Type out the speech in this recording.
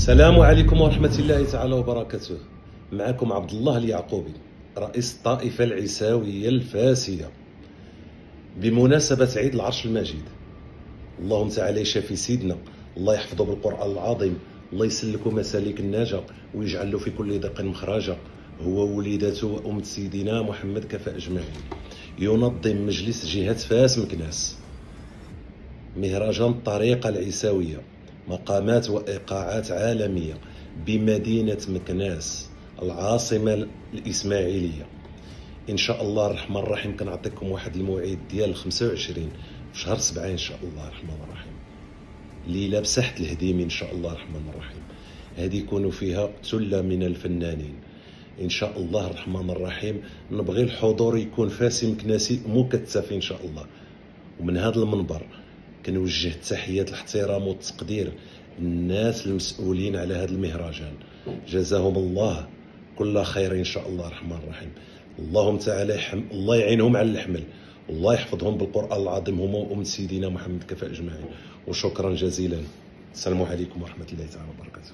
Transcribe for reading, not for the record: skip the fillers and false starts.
السلام عليكم ورحمة الله تعالى وبركاته. معكم عبد الله اليعقوبي، رئيس الطائفة العيساوية الفاسدة، بمناسبة عيد العرش المجيد. اللهم تعالى يشافي سيدنا، الله يحفظه بالقرآن العظيم، الله يسلكه مسالك النجاة ويجعل له في كل ضيق مخرجا، هو ووليدته وأم سيدنا محمد كفى أجمعين. ينظم مجلس جهة فاس مكناس مهرجان الطريقة العيساوية، مقامات وإيقاعات عالمية بمدينة مكناس العاصمة الإسماعيلية. إن شاء الله الرحمن الرحيم كنعطيكم واحد الموعد ديال 25 في شهر 7 إن شاء الله الرحمن الرحيم، ليلة بساحة الهديمي إن شاء الله الرحمن الرحيم. هذه يكونوا فيها ثلة من الفنانين إن شاء الله الرحمن الرحيم. نبغي الحضور يكون فاسي مكناسي مكثف إن شاء الله. ومن هذا المنبر كنوجه تحيات الاحترام والتقدير الناس المسؤولين على هذا المهرجان، جزاهم الله كل خير ان شاء الله الرحمن الرحيم. اللهم تعالى الله يعينهم على الحمل، والله يحفظهم بالقرآن العظيم هما وأم سيدنا محمد كفى أجمعين. وشكرا جزيلا. السلام عليكم ورحمة الله تعالى وبركاته.